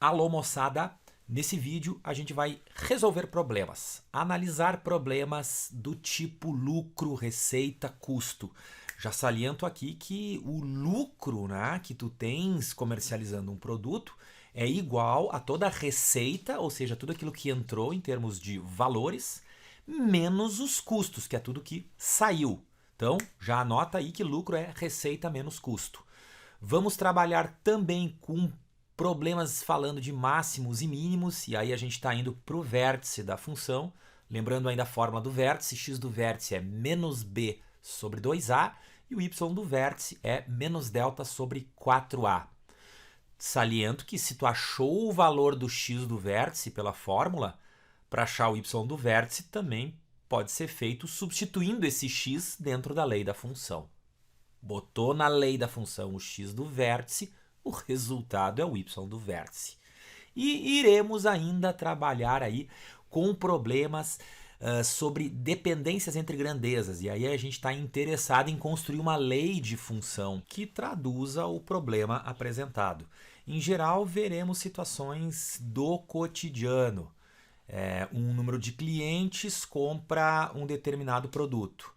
Alô moçada, nesse vídeo a gente vai resolver problemas, analisar problemas do tipo lucro, receita, custo. Já saliento aqui que o lucro, né, que tu tens comercializando um produto é igual a toda a receita, ou seja, tudo aquilo que entrou em termos de valores, menos os custos, que é tudo que saiu. Então, já anota aí que lucro é receita menos custo. Vamos trabalhar também com problemas falando de máximos e mínimos, e aí a gente está indo para o vértice da função. Lembrando ainda a fórmula do vértice, x do vértice é menos b sobre 2a, e o y do vértice é menos delta sobre 4a. Saliento que se tu achou o valor do x do vértice pela fórmula, para achar o y do vértice também pode ser feito substituindo esse x dentro da lei da função. Botou na lei da função o x do vértice, o resultado é o y do vértice. E iremos ainda trabalhar aí com problemas sobre dependências entre grandezas. E aí a gente está interessado em construir uma lei de função que traduza o problema apresentado. Em geral, veremos situações do cotidiano. Um número de clientes compra um determinado produto.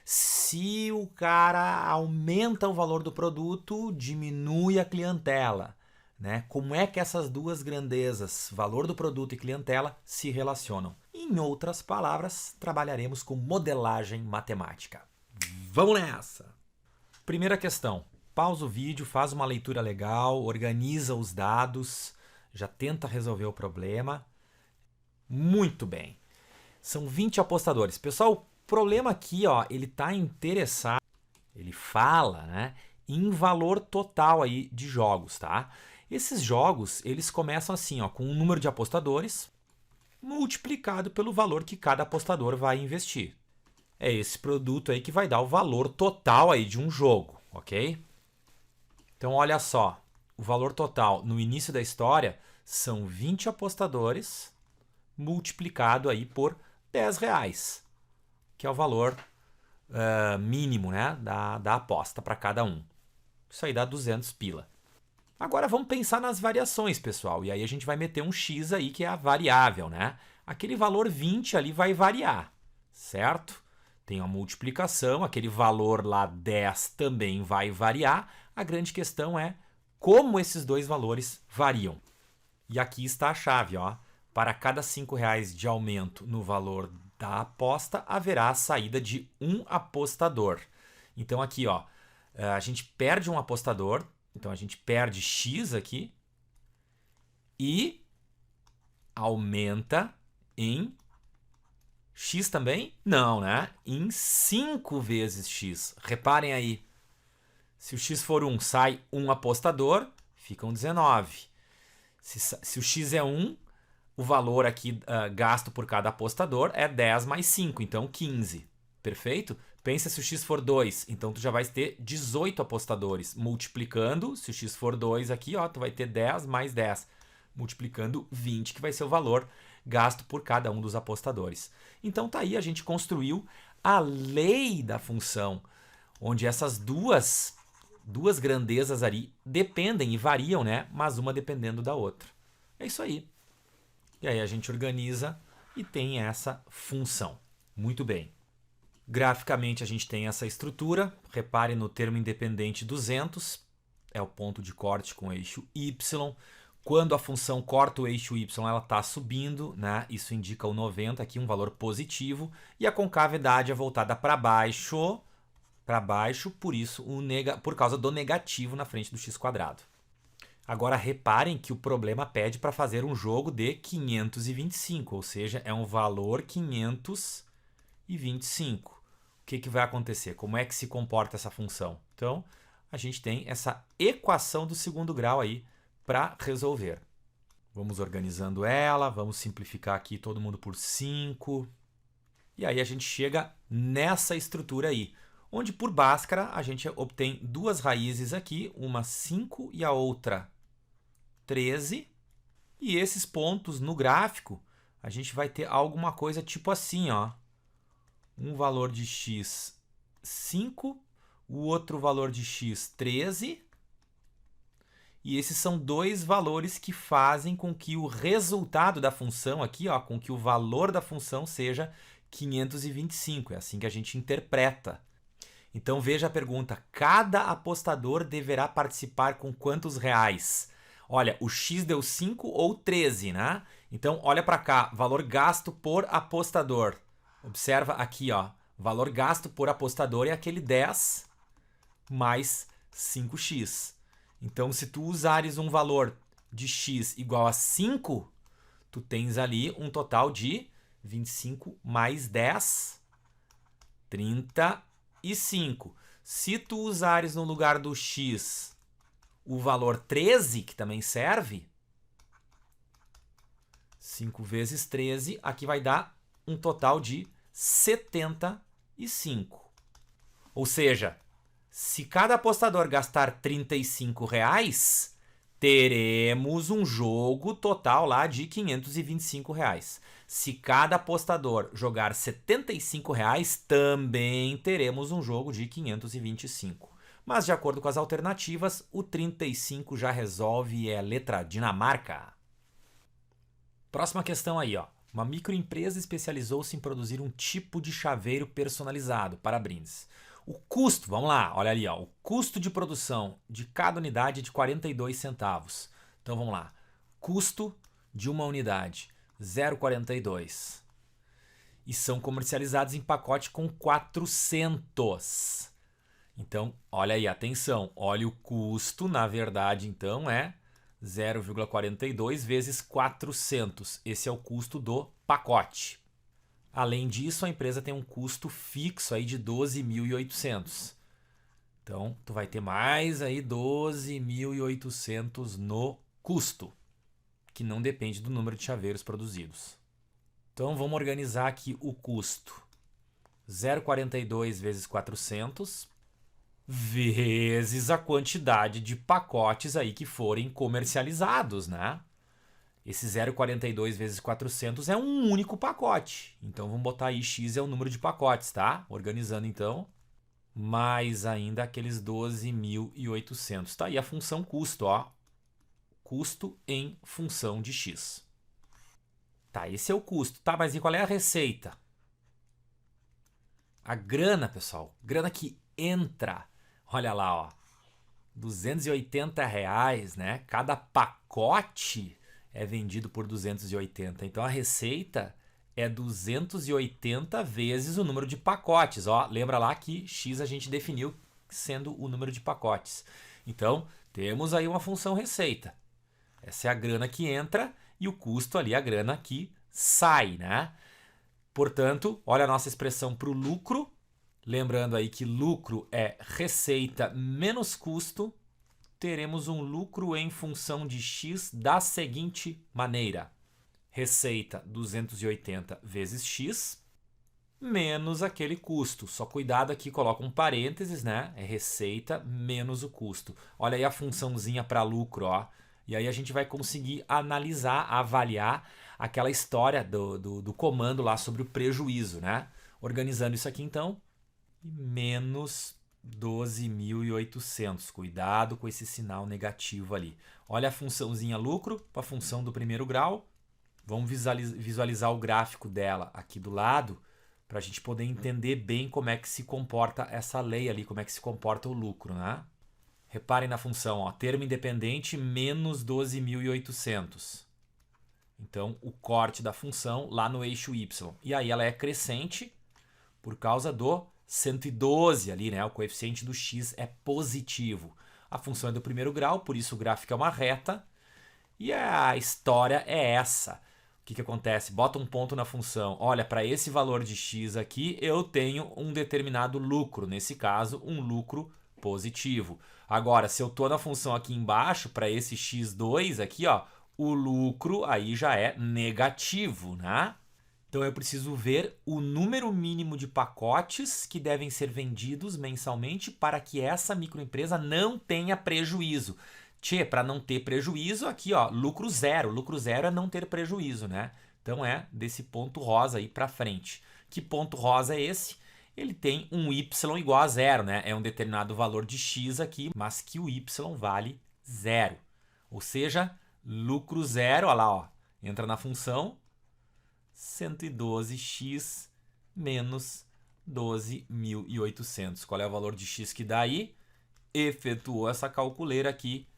Se o cara aumenta o valor do produto, diminui a clientela, né? Como é que essas duas grandezas, valor do produto e clientela, se relacionam? Em outras palavras, trabalharemos com modelagem matemática. Vamos nessa! Primeira questão. Pausa o vídeo, faz uma leitura legal, organiza os dados, já tenta resolver o problema. Muito bem. São 20 apostadores. Pessoal, o problema aqui, ó, ele está interessado, ele fala, né, em valor total aí de jogos, tá? Esses jogos, eles começam assim, ó, com um número de apostadores multiplicado pelo valor que cada apostador vai investir. É esse produto aí que vai dar o valor total aí de um jogo, ok? Então, olha só, o valor total no início da história são 20 apostadores multiplicado aí por R$10. Que é o valor mínimo, né, da aposta para cada um. Isso aí dá 200 pila. Agora vamos pensar nas variações, pessoal. E aí a gente vai meter um x aí, que é a variável, né? Aquele valor 20 ali vai variar, certo? Tem a multiplicação, aquele valor lá 10 também vai variar. A grande questão é como esses dois valores variam. E aqui está a chave, ó. Para cada R$5 de aumento no valor da aposta, haverá a saída de um apostador. Então aqui, ó, a gente perde um apostador, então a gente perde x aqui e aumenta em x também? Não, né? Em 5 vezes x. Reparem aí, se o x for 1, sai um apostador, ficam 19. Se o x é 1, o valor aqui gasto por cada apostador é 10 mais 5, então 15. Perfeito? Pensa se o x for 2, então tu já vai ter 18 apostadores. Multiplicando, se o x for 2 aqui, ó, tu vai ter 10 mais 10. Multiplicando 20, que vai ser o valor gasto por cada um dos apostadores. Então tá aí, a gente construiu a lei da função, onde essas duas grandezas ali dependem e variam, né? Mas uma dependendo da outra. É isso aí. E aí a gente organiza e tem essa função. Muito bem. Graficamente a gente tem essa estrutura. Repare no termo independente 200. É o ponto de corte com o eixo Y. Quando a função corta o eixo Y, ela está subindo, né? Isso indica o 90 aqui, um valor positivo. E a concavidade é voltada para baixo, por isso por causa do negativo na frente do x². Agora reparem que o problema pede para fazer um jogo de 525, ou seja, é um valor 525. O que vai acontecer? Como é que se comporta essa função? Então, a gente tem essa equação do segundo grau aí para resolver. Vamos organizando ela, vamos simplificar aqui todo mundo por 5. E aí a gente chega nessa estrutura aí, onde por Bhaskara a gente obtém duas raízes aqui, uma 5 e a outra 13, e esses pontos no gráfico a gente vai ter alguma coisa tipo assim, ó. Um valor de x 5, o outro valor de x 13, E esses são dois valores que fazem com que o resultado da função aqui, ó, com que o valor da função seja 525. É assim que a gente interpreta. Então veja a pergunta: cada apostador deverá participar com quantos reais? Olha, o X deu 5 ou 13, né? Então olha para cá, valor gasto por apostador. Observa aqui, ó, valor gasto por apostador é aquele 10 mais 5x. Então, se tu usares um valor de x igual a 5, tu tens ali um total de 25 mais 10, 35. Se tu usares no lugar do x o valor 13, que também serve, 5 vezes 13, aqui vai dar um total de 75. Ou seja, se cada apostador gastar R$ 35, teremos um jogo total lá de R$ 525. Se cada apostador jogar R$ 75, também teremos um jogo de 525. Mas de acordo com as alternativas, o 35 já resolve e é a letra Dinamarca. Próxima questão aí, ó. Uma microempresa especializou-se em produzir um tipo de chaveiro personalizado para brindes. O custo, vamos lá, olha ali, ó, o custo de produção de cada unidade é de 42 centavos. Então vamos lá, custo de uma unidade, 0,42. E são comercializados em pacote com 400. Então, olha aí, atenção, olha o custo, na verdade, então é 0,42 vezes 400. Esse é o custo do pacote. Além disso, a empresa tem um custo fixo aí de 12.800. Então, tu vai ter mais aí 12.800 no custo, que não depende do número de chaveiros produzidos. Então, vamos organizar aqui o custo. 0,42 vezes 400 vezes a quantidade de pacotes aí que forem comercializados, né? Esse 0,42 vezes 400 é um único pacote. Então vamos botar aí X é o número de pacotes, tá? Organizando então. Mais ainda aqueles 12.800. Tá aí a função custo, ó. Custo em função de X. Tá, esse é o custo. Tá, mas e qual é a receita? A grana, pessoal. Grana que entra. Olha lá, ó. R$280, né? Cada pacote é vendido por 280. Então a receita é 280 vezes o número de pacotes. Ó, lembra lá que X a gente definiu sendo o número de pacotes. Então, temos aí uma função receita. Essa é a grana que entra e o custo ali é a grana que sai, né? Portanto, olha a nossa expressão para o lucro. Lembrando aí que lucro é receita menos custo. Teremos um lucro em função de X da seguinte maneira. Receita 280 vezes X menos aquele custo. Só cuidado aqui, coloca um parênteses, né? É receita menos o custo. Olha aí a funçãozinha para lucro, ó. E aí a gente vai conseguir analisar, avaliar aquela história do comando lá sobre o prejuízo, né? Organizando isso aqui então, menos 12.800. Cuidado com esse sinal negativo ali. Olha a funçãozinha lucro para a função do primeiro grau. Vamos visualizar o gráfico dela aqui do lado para a gente poder entender bem como é que se comporta essa lei ali, como é que se comporta o lucro, né? Reparem na função, ó, termo independente menos 12.800. Então, o corte da função lá no eixo Y. E aí ela é crescente por causa do 112 ali, né? O coeficiente do x é positivo. A função é do primeiro grau, por isso o gráfico é uma reta. E a história é essa. O que acontece? Bota um ponto na função. Olha, para esse valor de x aqui, eu tenho um determinado lucro. Nesse caso, um lucro positivo. Agora, se eu estou na função aqui embaixo, para esse x2 aqui, ó, o lucro aí já é negativo, né? Então eu preciso ver o número mínimo de pacotes que devem ser vendidos mensalmente para que essa microempresa não tenha prejuízo. Para não ter prejuízo, aqui ó, lucro zero. Lucro zero é não ter prejuízo, né? Então é desse ponto rosa aí para frente. Que ponto rosa é esse? Ele tem um y igual a zero, né? É um determinado valor de x aqui, mas que o y vale zero. Ou seja, lucro zero, olha lá, ó, entra na função 112x menos 12.800. Qual é o valor de x que dá aí? Efetuou essa calculeira aqui.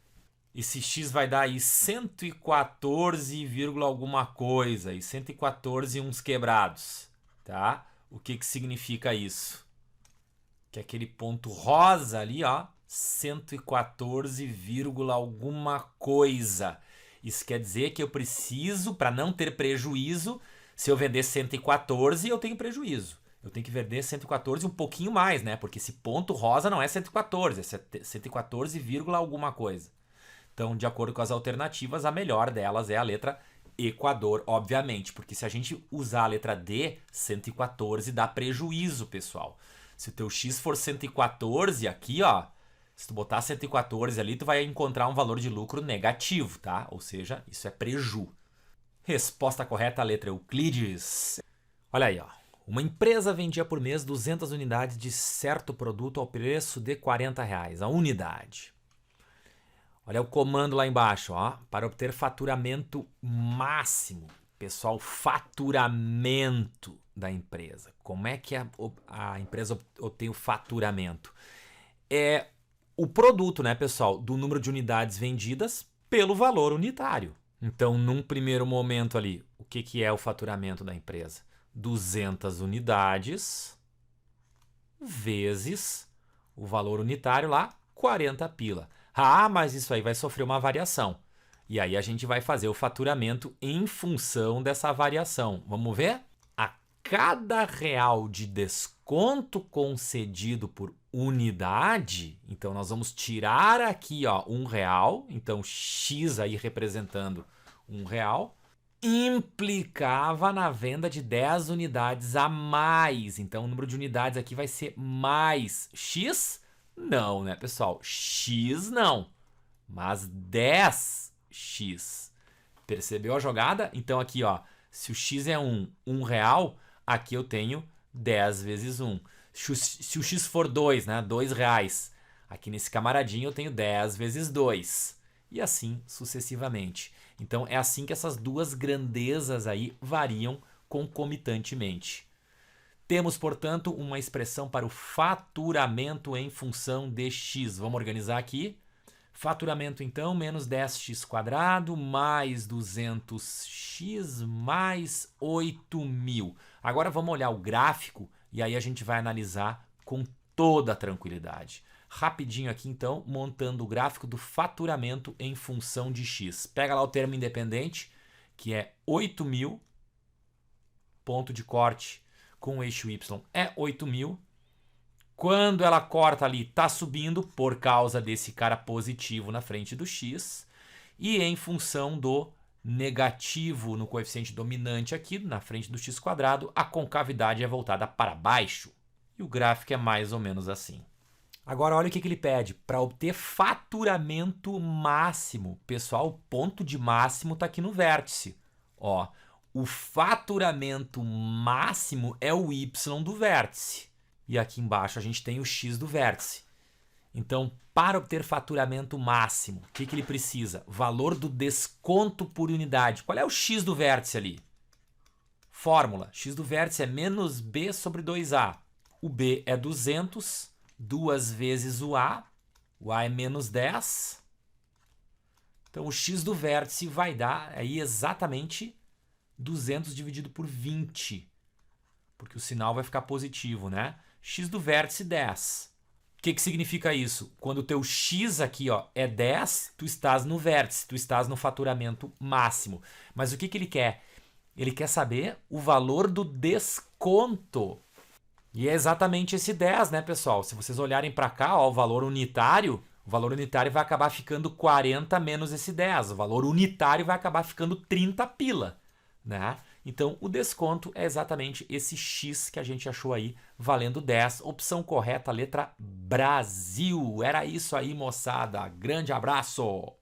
Esse x vai dar aí 114, alguma coisa, e 114 uns quebrados, tá? O que significa isso? Que aquele ponto rosa ali, ó, 114, alguma coisa. Isso quer dizer que eu preciso, para não ter prejuízo, se eu vender 114, eu tenho prejuízo. Eu tenho que vender 114 um pouquinho mais, né? Porque esse ponto rosa não é 114, é 114, alguma coisa. Então, de acordo com as alternativas, a melhor delas é a letra Equador, obviamente. Porque se a gente usar a letra D, 114 dá prejuízo, pessoal. Se o teu X for 114 aqui, ó, se tu botar 114 ali, tu vai encontrar um valor de lucro negativo, tá? Ou seja, isso é preju. Resposta correta, a letra Euclides. Olha aí, ó. Uma empresa vendia por mês 200 unidades de certo produto ao preço de R$40 a unidade. Olha o comando lá embaixo, ó, para obter faturamento máximo. Pessoal, faturamento da empresa. Como é que a empresa obtém o faturamento? É o produto, né, pessoal, do número de unidades vendidas pelo valor unitário. Então, num primeiro momento ali, o que é o faturamento da empresa? 200 unidades vezes o valor unitário lá, 40 pila. Ah, mas isso aí vai sofrer uma variação. E aí a gente vai fazer o faturamento em função dessa variação. Vamos ver? A cada real de desconto concedido por unidade, então nós vamos tirar aqui, ó, R$1, então X aí representando R$1, implicava na venda de 10 unidades a mais. Então o número de unidades aqui vai ser mais X. Não, né, pessoal? X não, mas 10x. Percebeu a jogada? Então aqui, ó, se o x é R$1, aqui eu tenho 10 vezes 1. Se o x for 2, né, R$2, aqui nesse camaradinho eu tenho 10 vezes 2. E assim sucessivamente. Então é assim que essas duas grandezas aí variam concomitantemente. Temos, portanto, uma expressão para o faturamento em função de x. Vamos organizar aqui. Faturamento, então, menos 10x² mais 200x mais 8.000. Agora vamos olhar o gráfico e aí a gente vai analisar com toda a tranquilidade. Rapidinho aqui, então, montando o gráfico do faturamento em função de x. Pega lá o termo independente, que é 8.000, ponto de corte com o eixo Y é 8.000. Quando ela corta ali, está subindo por causa desse cara positivo na frente do X. E em função do negativo no coeficiente dominante aqui, na frente do x², a concavidade é voltada para baixo. E o gráfico é mais ou menos assim. Agora olha o que ele pede. Para obter faturamento máximo. Pessoal, o ponto de máximo está aqui no vértice. Ó, o faturamento máximo é o y do vértice. E aqui embaixo a gente tem o x do vértice. Então, para obter faturamento máximo, o que ele precisa? Valor do desconto por unidade. Qual é o x do vértice ali? Fórmula. X do vértice é menos b sobre 2a. O b é 200, 2 vezes o a é menos 10. Então, o x do vértice vai dar aí exatamente 200 dividido por 20, porque o sinal vai ficar positivo, né? X do vértice 10. O que significa isso? Quando o teu x aqui, ó, é 10, tu estás no vértice, tu estás no faturamento máximo. Mas o que ele quer? Ele quer saber o valor do desconto. E é exatamente esse 10, né, pessoal? Se vocês olharem para cá, ó, o valor unitário vai acabar ficando 40 menos esse 10. O valor unitário vai acabar ficando 30 pila. Né? Então, o desconto é exatamente esse X que a gente achou aí, valendo 10. Opção correta, letra Brasil. Era isso aí, moçada. Grande abraço!